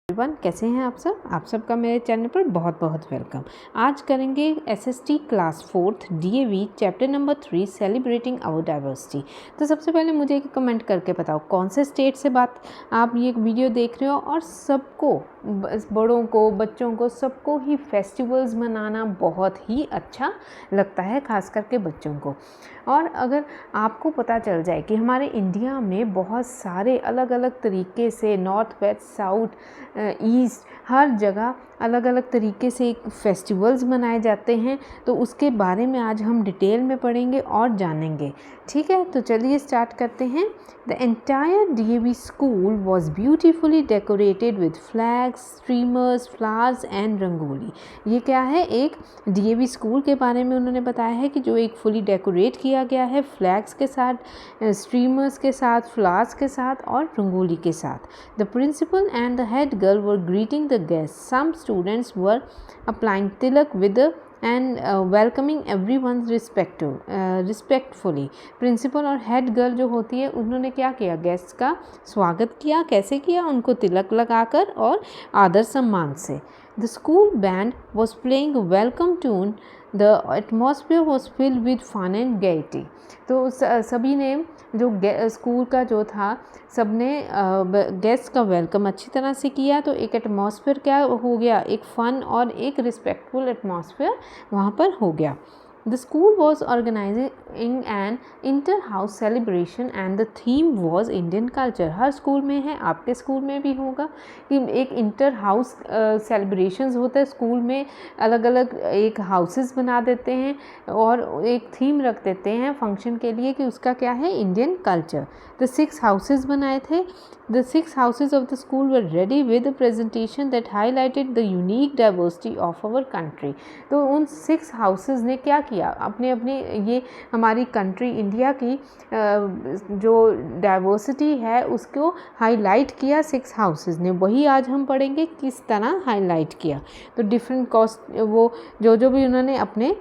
Everyone, कैसे हैं आप सब? आप सबका मेरे चैनल पर बहुत बहुत वेलकम। आज करेंगे SST class 4th DAV chapter number 3 celebrating our diversity. तो सबसे पहले मुझे एक कमेंट करके बताओ कौन से स्टेट से बात आप ये वीडियो देख रहे हो। और सबको, बड़ों को, बच्चों को, सबको ही फेस्टिवल्स मनाना बहुत ही अच्छा लगता है, खास करके बच्चों को। और अगर आपको पता चल जाए कि हमारे इंडिया में बहुत सारे अलग अलग तरीके से नॉर्थ वेस्ट साउथ ईस्ट हर जगह अलग अलग तरीके से फेस्टिवल्स मनाए जाते हैं, तो उसके बारे में आज हम डिटेल में पढ़ेंगे और जानेंगे। ठीक है, तो चलिए स्टार्ट करते हैं। The entire DAV school was beautifully decorated with flags, streamers, flowers and rangoli. ये क्या है? एक डीएवी स्कूल के बारे में उन्होंने बताया है कि जो एक फुली डेकोरेट किया गया है फ्लैग्स के साथ, स्ट्रीमर्स के साथ, फ्लावर्स के साथ और रंगोली के साथ। The principal and the head girl were greeting the guest. Some students were applying tilak with and welcoming everyone respectfully. Principal और हेड गर्ल जो होती है उन्होंने क्या किया? गेस्ट का स्वागत किया। कैसे किया? उनको तिलक लगाकर और आदर सम्मान से। The school band was playing welcome tune. The atmosphere was filled with fun and gaiety. तो सभी ने जो स्कूल का जो था, सब ने गेस्ट का वेलकम अच्छी तरह से किया। तो एक एटमॉस्फेयर क्या हो गया? एक फ़न और एक रिस्पेक्टफुल एटमॉस्फेयर वहाँ पर हो गया। The school was organizing an inter-house celebration and the theme was Indian culture. Her school में है, आपके स्कूल में भी होगा कि एक इंटर हाउस सेलिब्रेशंस होता है स्कूल में। अलग अलग एक हाउसेस बना देते हैं और एक थीम रख देते हैं फंक्शन के लिए कि उसका क्या है? Indian culture. द 6 हाउसेस बनाए थे. The 6 houses of the school were ready with a presentation that highlighted the unique diversity of our country. तो उन 6 houses ने क्या किया? अपने अपने ये हमारी कंट्री इंडिया की जो डाइवर्सिटी है उसको हाईलाइट किया 6 हाउसेस ने। वही आज हम पढ़ेंगे किस तरह हाईलाइट किया। तो डिफरेंट कॉस्ट वो जो भी उन्होंने अपने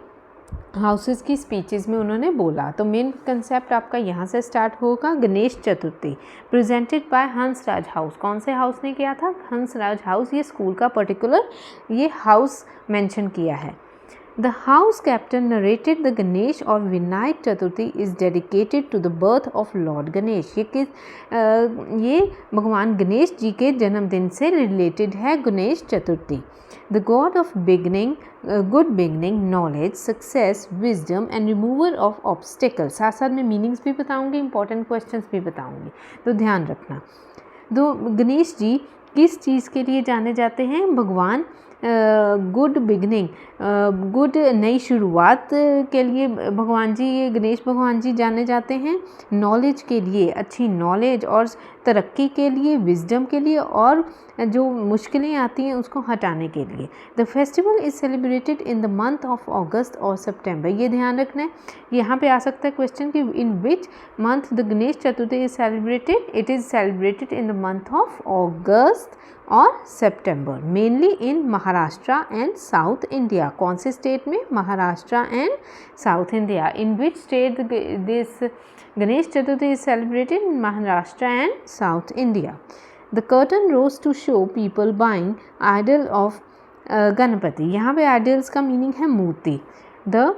हाउसेस की स्पीचेस में उन्होंने बोला। तो मेन कंसेप्ट आपका यहाँ से स्टार्ट होगा। Ganesh Chaturthi presented by Hansraj house. कौन से हाउस ने किया था? हंसराज हाउस. ये स्कूल का पर्टिकुलर ये हाउस मेंशन किया है. The house captain narrated the Ganesh or Vinayak Chaturthi is dedicated to the birth of Lord Ganesh. ये भगवान गणेश जी के जन्मदिन से रिलेटेड है Ganesh Chaturthi. The god of beginning, good beginning, knowledge, success, wisdom and remover of obstacles. साथ साथ में meanings भी बताऊंगी, इंपॉर्टेंट क्वेश्चंस भी बताऊंगी, तो ध्यान रखना. तो गणेश जी किस चीज़ के लिए जाने जाते हैं? भगवान गुड बिगनिंग, गुड नई शुरुआत के लिए भगवान जी, ये गणेश भगवान जी जाने जाते हैं. नॉलेज के लिए, अच्छी नॉलेज और तरक्की के लिए, विजडम के लिए और जो मुश्किलें आती हैं उसको हटाने के लिए. The festival is celebrated in the month of August और सितंबर. ये ध्यान रखना है. यहाँ पे आ सकता है क्वेश्चन कि in which month the Ganesh Chaturthi is celebrated. It is celebrated in the month of August और सितंबर, mainly in Maharashtra and south India. कौन से स्टेट में? Maharashtra and south India. In which state this Ganesh Chaturthi is celebrated? In Maharashtra and south India. The curtain rose to show people buying idol of Ganpati. यहाँ पे idols का meaning है मूर्ति. The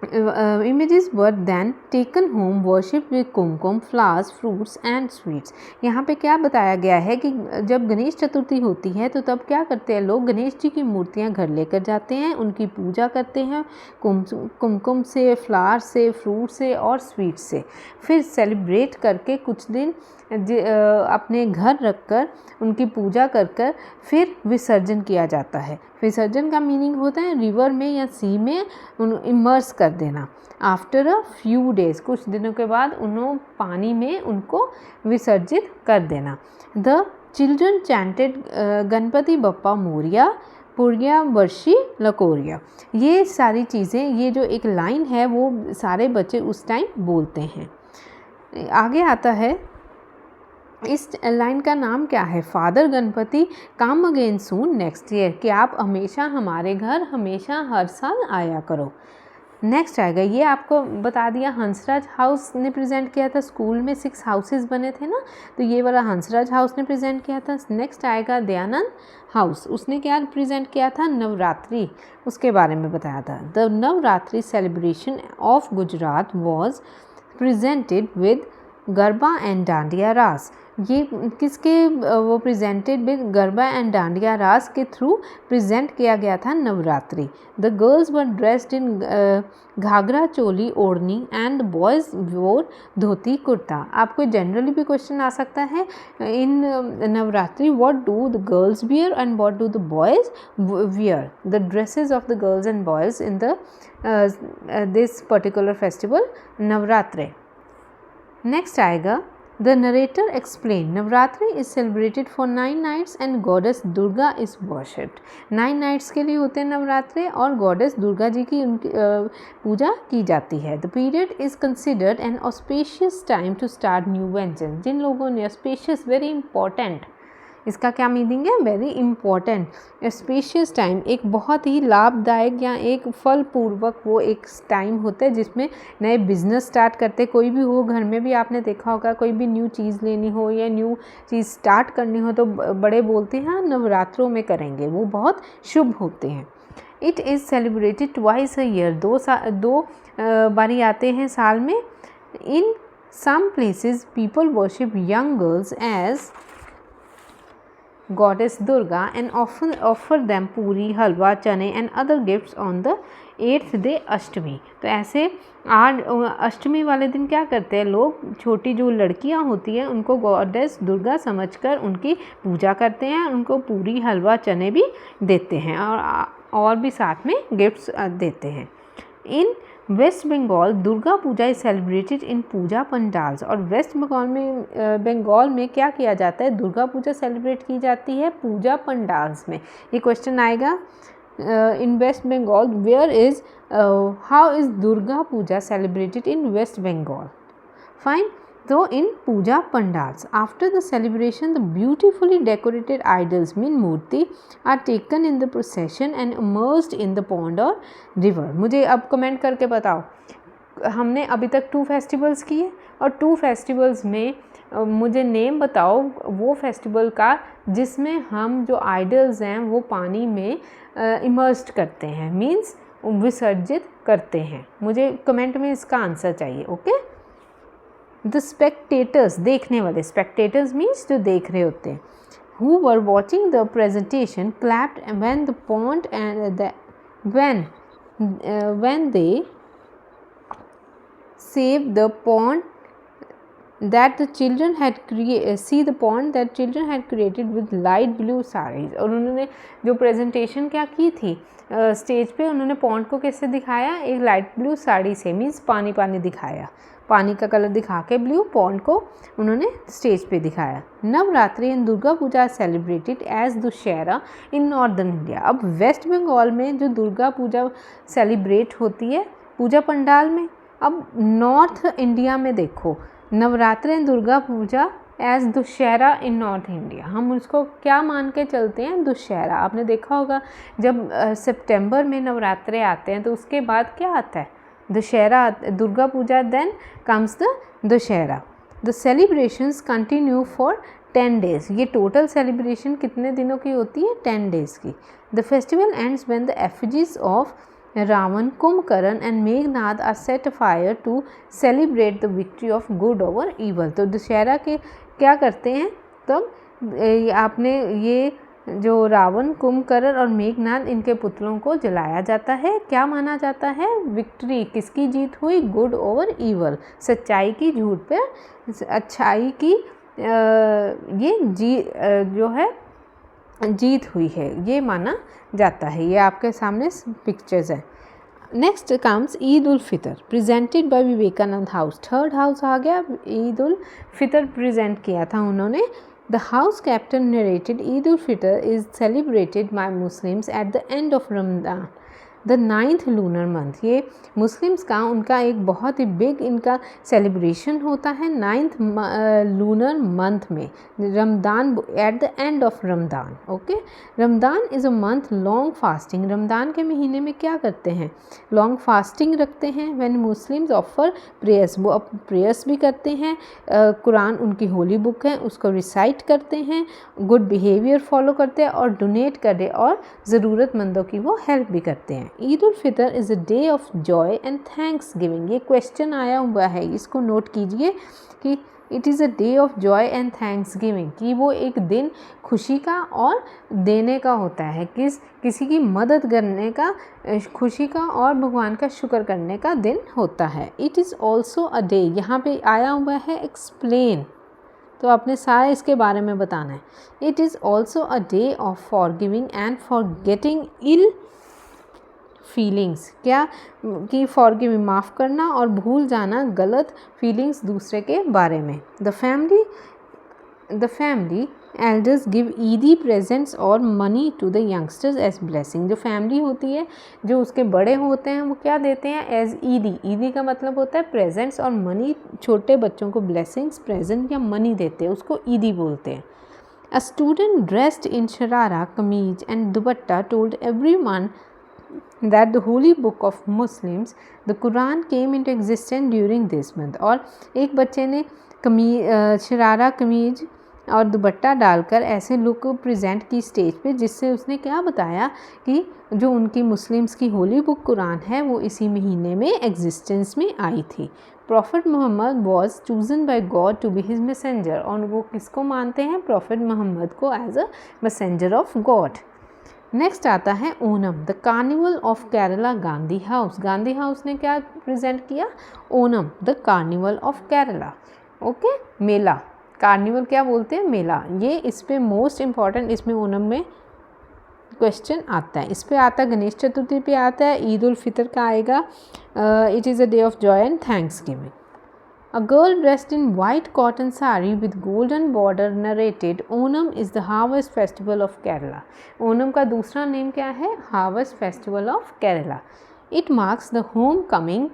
images were then taken home worshipped with kumkum, flowers, fruits and sweets. यहाँ पे क्या बताया गया है कि जब गणेश चतुर्थी होती है तो तब क्या करते हैं लोग? गणेश जी की मूर्तियाँ घर लेकर जाते हैं, उनकी पूजा करते हैं कुमकुम से, फ्लावर से, फ्रूट से और स्वीट से. फिर सेलिब्रेट करके कुछ दिन अपने घर रखकर उनकी पूजा कर फिर विसर्जन किया जाता है. विसर्जन का मीनिंग होता है रिवर में या सी में इमर्स कर देना. आफ्टर अ फ्यू डेज, कुछ दिनों के बाद उन्होंने पानी में उनको विसर्जित कर देना. The children chanted Ganpati Bappa Morya पुरिया वर्षी लकोरिया. ये सारी चीज़ें, ये जो एक लाइन है वो सारे बच्चे उस टाइम बोलते हैं. आगे आता है, इस लाइन का नाम क्या है? फादर गणपति कम अगेन सून नेक्स्ट ईयर. कि आप हमेशा हमारे घर, हमेशा हर साल आया करो. नेक्स्ट आएगा, ये आपको बता दिया हंसराज हाउस ने प्रेजेंट किया था, स्कूल में 6 हाउसेस बने थे ना, तो ये वाला हंसराज हाउस ने प्रेजेंट किया था। नेक्स्ट आएगा दयानंद हाउस, उसने क्या प्रेजेंट किया था, नवरात्रि, उसके बारे में बताया था। The Navratri celebration of Gujarat was presented with Garba and Dandiya Raas, ये किसके वो presented with Garba and Dandiya Raas के थ्रू प्रेजेंट किया गया था Navratri. The girls were dressed in ghagra choli odhni and boys वोर धोती कुर्ता। आपको जनरली भी क्वेश्चन आ सकता है in Navratri, what do the girls wear and what do the boys wear, the dresses of the girls and boys in the this particular festival Navratri. Next आएगा, the narrator explain Navratri is celebrated for 9 nights and goddess Durga is worshipped. 9 nights के लिए होते हैं नवरात्रि और goddess Durga ji की उनकी पूजा की जाती है। The period is considered an auspicious time to start new ventures. जिन लोगों ने ऑस्पेशियस, वेरी इंपॉर्टेंट, इसका क्या मीनिंग है, वेरी इंपॉर्टेंट। स्पेशियस टाइम एक बहुत ही लाभदायक या एक फलपूर्वक वो एक टाइम होता है जिसमें नए बिजनेस स्टार्ट करते, कोई भी हो, घर में भी आपने देखा होगा, कोई भी न्यू चीज़ लेनी हो या न्यू चीज़ स्टार्ट करनी हो तो बड़े बोलते हैं नवरात्रों में करेंगे, वो बहुत शुभ होते हैं। It is celebrated twice a year, दो बारी आते हैं साल में। In some places people worship young girls as goddess Durga and often offer them पूरी, हलवा, चने and other gifts on the 8th day अष्टमी। तो ऐसे अष्टमी वाले दिन क्या करते हैं लोग, छोटी जो लड़कियां होती हैं उनको गॉडेस दुर्गा समझकर उनकी पूजा करते हैं, उनको पूरी, हलवा, चने भी देते हैं और भी साथ में गिफ्ट्स देते हैं। In west Bengal Durga Puja is celebrated in puja pandals, और वेस्ट बंगाल में क्या किया जाता है, दुर्गा पूजा सेलिब्रेट की जाती है पूजा पंडाल्स में। ये क्वेश्चन आएगा in west Bengal where is how is Durga Puja celebrated in west Bengal, fine. So in puja pandals, after the celebration, the beautifully decorated idols mean मूर्ति are taken in the procession and immersed in the pond or river। मुझे अब comment करके बताओ, हमने अभी तक 2 festivals किए और 2 फेस्टिवल्स में मुझे नेम बताओ वो फेस्टिवल का जिसमें हम जो आइडल्स हैं वो पानी में इमर्स्ड करते हैं, मीन्स विसर्जित करते हैं। मुझे कमेंट में इसका आंसर चाहिए, ओके। द स्पेक्टेटर्स, देखने वाले, स्पेक्टेटर्स मीन्स जो देख रहे होते हैं, who were watching the presentation clapped when the pond and when they saved the pond that the children had created with light blue sarees। और उन्होंने जो प्रेजेंटेशन क्या की थी स्टेज पे, उन्होंने पॉन्ड को कैसे दिखाया, एक लाइट ब्लू साड़ी से, मीन्स पानी पानी दिखाया, पानी का कलर दिखा के ब्लू पॉन्ड को उन्होंने स्टेज पे दिखाया। Navratri and Durga Puja celebrated as Dussehra in northern India. अब वेस्ट बंगाल में जो दुर्गा पूजा सेलिब्रेट होती है पूजा पंडाल में, अब नॉर्थ इंडिया में देखो Navratri and Durga Puja as Dussehra in north India, हम उसको क्या मान के चलते हैं, दुशहरा। आपने देखा होगा जब सितंबर में नवरात्रे आते हैं तो उसके बाद क्या आता है, Dussehra, Durga Puja, then comes the Dussehra. The celebrations continue for 10 days। ये टोटल सेलिब्रेशन कितने दिनों की होती है, 10 days की। The festival ends when the effigies of Ravan, Kumbhkaran and Meghnad are set fire to celebrate the victory of good over evil. तो दशहरा के क्या करते हैं तब आपने ये जो रावण, कुंभकर्ण और मेघनाद, इनके पुतलों को जलाया जाता है, क्या माना जाता है, विक्ट्री, किसकी जीत हुई, गुड ओवर ईवल, सच्चाई की झूठ पे अच्छाई की जो है जीत हुई है, ये माना जाता है। ये आपके सामने पिक्चर्स हैं। Next comes Eid ul Fitr presented by Vivekananda house. 3rd house आ गया, ईद उल फितर प्रेजेंट किया था उन्होंने। The house captain narrated Eid ul Fitr is celebrated by Muslims at the end of Ramadan. The 9th lunar month, ये मुस्लिम्स का उनका एक बहुत ही बिग इनका सेलिब्रेशन होता है 9th लूनर मंथ में, Ramadan, at the end of Ramadan. Okay, Ramadan is a month long fasting. Ramadan के महीने में क्या करते हैं, लॉन्ग फास्टिंग रखते हैं। व्हेन मुस्लिम्स ऑफर प्रेयर्स, वो प्रेयर्स भी करते हैं, कुरान उनकी होली बुक है उसको रिसाइट करते हैं, गुड बिहेवियर फॉलो करते हैं और डोनेट करते और ज़रूरतमंदों की वो हेल्प भी करते हैं। Eid ul Fitr is a day of joy and thanksgiving, ये क्वेश्चन आया हुआ है, इसको नोट कीजिए कि it is a day of joy and thanksgiving, कि वो एक दिन खुशी का और देने का होता है, किसी की मदद करने का, खुशी का और भगवान का शुक्र करने का दिन होता है। It is also a day, यहाँ पे आया हुआ है एक्सप्लेन, तो आपने सारा इसके बारे में बताना है। It is also a day of forgiving and forgetting ill feelings, क्या कि फॉरगिविंग माफ़ करना और भूल जाना गलत फीलिंग्स दूसरे के बारे में। The family elders give Eidi presents और money to the youngsters as blessing, जो फैमिली होती है, जो उसके बड़े होते हैं, वो क्या देते हैं एज ईदी, ईदी का मतलब होता है प्रेजेंट्स और मनी, छोटे बच्चों को ब्लेसिंग्स, प्रेजेंट या मनी देते हैं, उसको ईदी बोलते हैं। A student dressed in sharara, kameez and dupatta told everyone that the holy book of Muslims, the Quran, came into existence during this month। और एक बच्चे ने शरारा, कमीज और दुपट्टा डालकर ऐसे लुक प्रेजेंट की स्टेज पे, जिससे उसने क्या बताया कि जो उनकी मुस्लिम्स की होली बुक कुरान है वो इसी महीने में एग्जिस्टेंस में आई थी। Prophet Mohammad was chosen by God to be his messenger, और वो किसको मानते हैं, प्रॉफिट मोहम्मद को as a messenger of God. Next आता है Onam, the carnival of Kerala Gandhi house. Gandhi house ने क्या प्रेजेंट किया, Onam the carnival of Kerala. Okay, मेला, कार्निवल क्या बोलते हैं, मेला, ये इस पे मोस्ट इम्पॉर्टेंट, इसमें ओनम में क्वेश्चन आता है, इस पे आता है, गणेश चतुर्थी पे आता है, ईद उल फितर का आएगा, it is a day of joy and thanks giving. A girl dressed in white cotton sari with golden border narrated, Onam is the harvest festival of Kerala। Onam का दूसरा नेम क्या है, harvest festival of Kerala। It marks the homecoming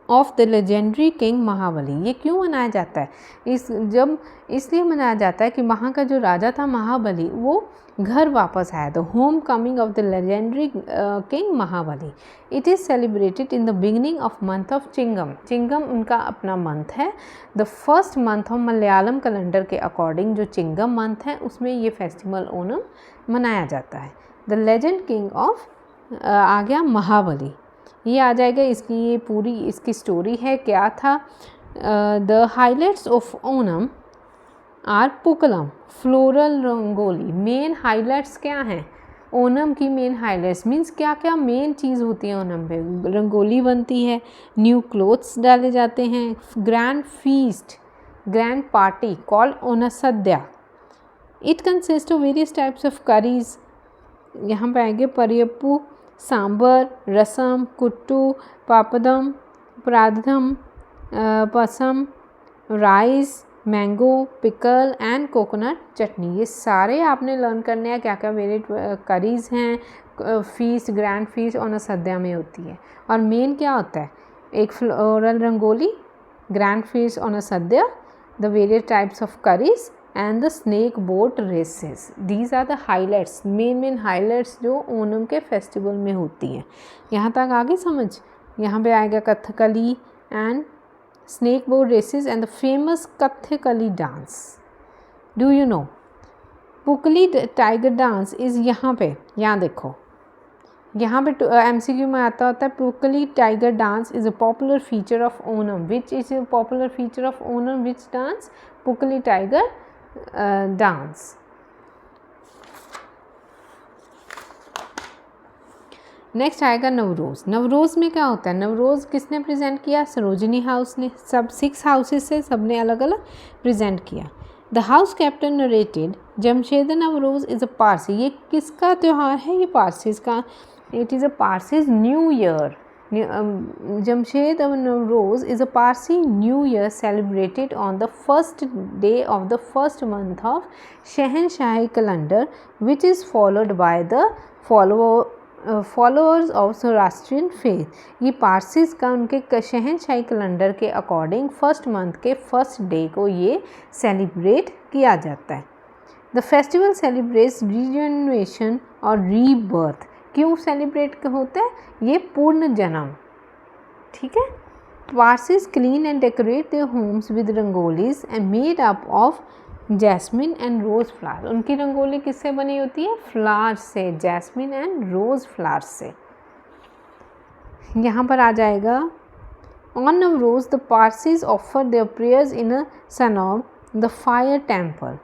of the legendary king Mahabali. ये क्यों मनाया जाता है, इसलिए मनाया जाता है कि वहाँ का जो राजा था महाबली, वो घर वापस आया, the homecoming of the legendary king Mahabali. It is celebrated in the beginning of month of Chingam. Chingam उनका अपना मंथ है, the first month of Malayalam calendar के अकॉर्डिंग जो चिंगम मंथ है उसमें ये फेस्टिवल ओनम मनाया जाता है। द लेजेंड किंग ऑफ आ गया महाबली, ये आ जाएगा, इसकी ये पूरी इसकी स्टोरी है, क्या था। The highlights of Onam are pookalam, floral rangoli. Main highlights क्या हैं ओनम की, मेन हाईलाइट्स मीन्स क्या क्या मेन चीज़ होती है ओनम पे, रंगोली बनती है, न्यू क्लोथ्स डाले जाते हैं, grand feast, grand party called Onasadya. It consist of various types of curries, यहाँ पे आएंगे परियप्पू, सांबर, रसम, कुट्टू, पापदम, प्रादम, पसम, rice, mango, pickle and coconut chutney. ये सारे आपने लर्न करने हैं, क्या क्या वेरिएट करीज़ हैं, फीस्ट, ग्रैंड फीस्ट और सद्या में होती है। और मेन क्या होता है, एक फ्लोरल रंगोली, ग्रैंड फीस्ट और सद्या, the various types of curries and the snake boat races। These are the highlights, main highlights जो ओनम के फेस्टिवल में होती हैं। यहाँ तक आगे समझ, यहाँ पे आएगा Kathakali and snake boat races and the famous Kathakali dance. Do you know Pulikali tiger dance is, यहाँ पे यहाँ देखो, यहाँ पे MCQ में आता होता है Pulikali tiger dance is a popular feature of Onam. Which is a popular feature of Onam, which dance, Pulikali tiger dance. Next आएगा नवरोज़। नवरोज़ में क्या होता है, नवरोज़ किसने प्रेजेंट किया, सरोजिनी हाउस ने, सब 6 हाउसेस से सब ने अलग अलग प्रेजेंट किया। The house captain narrated Jamshed Navroz is a Parsi. ये किसका त्यौहार है, ये पारसीज का, it is a Parsis new year. Jamshed Nowroz is a Parsi New Year celebrated on the first day of the first month of Shahanshah calendar, which is followed by the followers of Zoroastrian faith. ये पारसीज का उनके Shahenshahi calendar के according first month के first day को ये celebrate किया जाता है। द फेस्टिवल सेलिब्रेट्स रिजेनरेशन और रीबर्थ। क्यों सेलिब्रेट होता है? ये पूर्ण जन्म, ठीक है। Parsis clean and decorate their homes with rangolis and made up of jasmine and rose flower. उनकी रंगोली किससे बनी होती है? फ्लावर से, जैस्मिन एंड रोज़ फ्लावर से। यहाँ पर आ जाएगा on Navroz the Parsis offer their prayers in a सनॉग द फायर टेम्पल।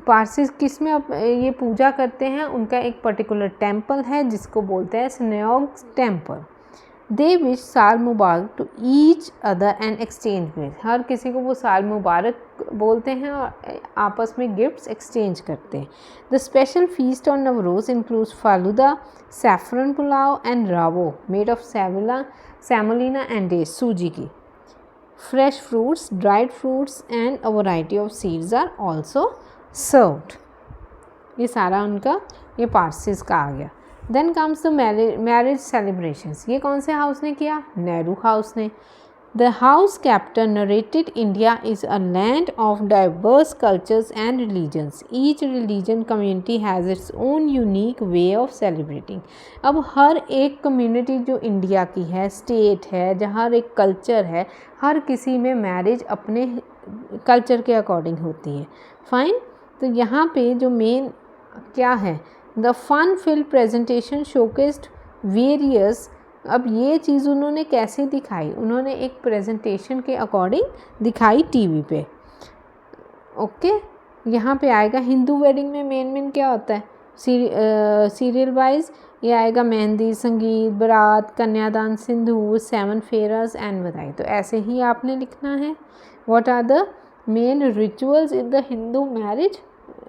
पारसीज किस में ये पूजा करते हैं? उनका एक पर्टिकुलर टेम्पल है जिसको बोलते हैं सनॉग temple. They wish saal mubarak to each other and exchange with. हर किसी को वो साल मुबारक बोलते हैं और आपस में गिफ्ट्स एक्सचेंज करते हैं। The special feast on Navroz includes falooda, saffron pulao and ravo made of semolina and dates, सूजी की। Fresh fruits, dried fruits and a variety of seeds are also served. ये सारा उनका ये पारसीज का आ गया। Then comes the marriage celebrations. ये कौन से हाउस ने किया? नेहरू हाउस ने। The house captain narrated India is a land of diverse cultures and religions. Each religion community has its own unique way of celebrating. अब हर एक कम्युनिटी जो India की है, स्टेट है, जहाँ हर एक कल्चर है, हर किसी में मैरिज अपने कल्चर के अकॉर्डिंग होती है। फाइन। तो यहाँ पे जो मेन क्या है? The fun filled presentation showcased various. अब ये चीज़ उन्होंने कैसे दिखाई? उन्होंने एक प्रेजेंटेशन के अकॉर्डिंग दिखाई टीवी पे। ओके, यहाँ पे आएगा हिंदू वेडिंग में मेन क्या होता है? सीरियल वाइज ये आएगा मेहंदी, संगीत, बारात, कन्यादान, सिंदूर, 7 फेरास एंड बधाई। तो ऐसे ही आपने लिखना है। What are the main rituals in the Hindu marriage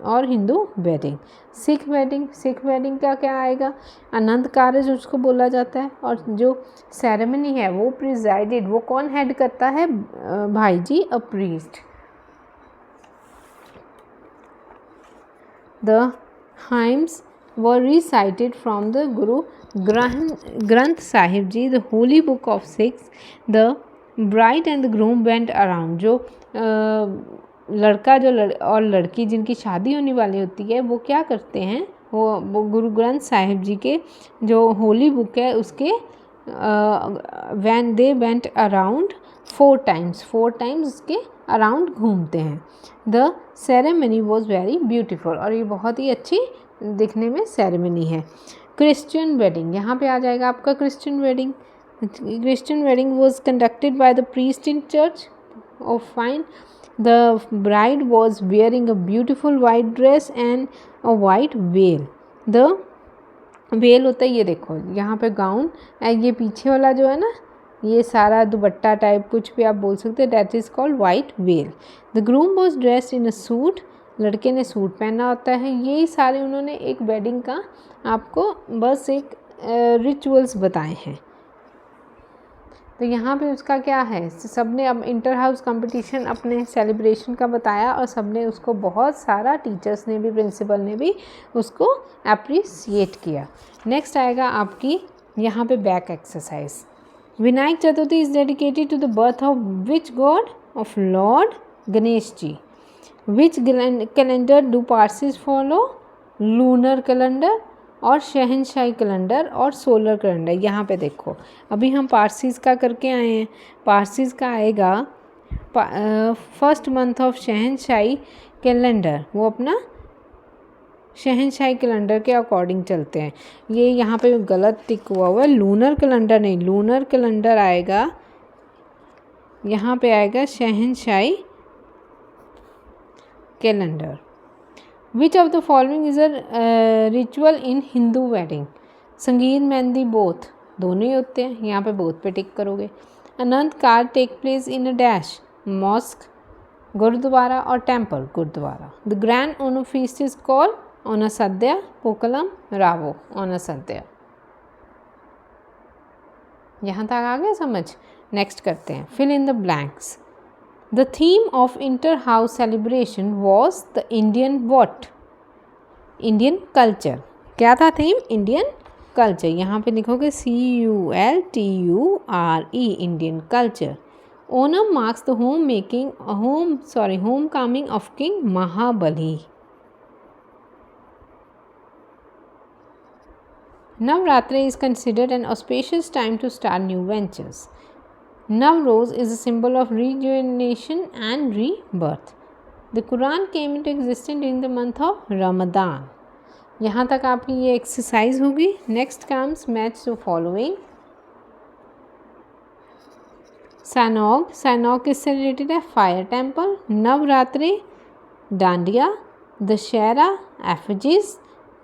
और हिंदू वेडिंग? सिख वेडिंग का क्या आएगा? आनंद कारज उसको बोला जाता है। और जो सेरेमनी है वो प्रिजाइडेड, वो कौन हेड करता है? Bhai ji, a priest. The hymns were recited from the Guru Granth Sahib ji, the holy book of Sikhs. The bride and the groom went around. जो लड़का और लड़की जिनकी शादी होने वाली होती है वो क्या करते हैं? वो गुरु ग्रंथ साहिब जी के जो होली बुक है उसके when they went around 4 times उसके अराउंड घूमते हैं। The ceremony was very beautiful. और ये बहुत ही अच्छी दिखने में सेरेमनी है। क्रिश्चियन वेडिंग, यहाँ पे आ जाएगा आपका Christian wedding. Christian wedding was conducted by the priest in church of fine. The bride was wearing a beautiful white dress and a white veil. The veil होता है, ये देखो यहाँ पे गाउन, ये पीछे वाला जो है ना, ये सारा दुपट्टा टाइप कुछ भी आप बोल सकते हैं, that is called white veil. The groom was dressed in a suit. लड़के ने सूट पहना होता है। यही सारे उन्होंने एक वेडिंग का आपको बस एक रिचुअल्स बताए हैं। तो यहाँ पे उसका क्या है? सबने अब इंटर हाउस कंपटीशन अपने सेलिब्रेशन का बताया और सबने उसको बहुत सारा, टीचर्स ने भी, प्रिंसिपल ने भी उसको अप्रिसिएट किया। नेक्स्ट आएगा आपकी यहाँ पे back exercise. Vinayak Chaturthi is dedicated to the birth of which god? Of Lord Ganesh ji. Which calendar do Parsis follow? Lunar calendar और शहनशाही कैलेंडर और सोलर कैलेंडर। यहाँ पे देखो अभी हम पारसीज का करके आए हैं। पारसीज का आएगा फर्स्ट मंथ ऑफ शहनशाही कैलेंडर, वो अपना शहनशाही कैलेंडर के अकॉर्डिंग चलते हैं। ये यहाँ पे गलत टिक हुआ हुआ है, लूनर कैलेंडर नहीं, लूनर कैलेंडर आएगा, यहाँ पे आएगा Shahenshahi calendar. Which of the following is a ritual in Hindu wedding? Sangeet, mehndi, both, दोनों ही होते हैं। यहाँ पे बोथ पे टिक करोगे। Anand Karaj take place in a dash? Mosque, gurdwara और temple, gurdwara. The grand Onam feast is called Onasadya, पोकलम, रावो, ओना सद्या। यहाँ तक आ गया समझ? नेक्स्ट करते हैं, fill in the blanks. The theme of inter-house celebration was the Indian what? Indian culture. क्या था थीम? Indian कल्चर, यहाँ पे लिखोगे CULTURE, Indian culture. Onam marks the homecoming of king Mahabali. Navratri is considered an auspicious time to start new ventures. Navruz is a symbol of rejuvenation and rebirth. The Quran came into existence during the month of Ramadan. यहाँ तक आपकी ये exercise होगी। Next comes match the following. सैनोग, सैनोग किससे related है? Fire temple. Navratri, Dandiya. Dussehra, effigies.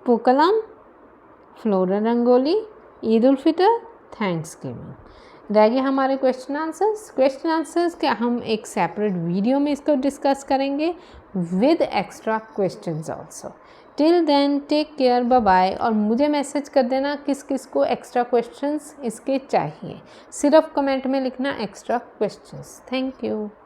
Pookalam, floral rangoli. Eid ul Fitr, thanksgiving. रह गए हमारे क्वेश्चन आंसर्स। क्वेश्चन आंसर्स के हम एक सेपरेट वीडियो में इसको डिस्कस करेंगे with extra questions also. Till then take care, bye bye. और मुझे मैसेज कर देना किस किस को एक्स्ट्रा क्वेश्चंस इसके चाहिए। सिर्फ कमेंट में लिखना एक्स्ट्रा क्वेश्चंस। Thank you.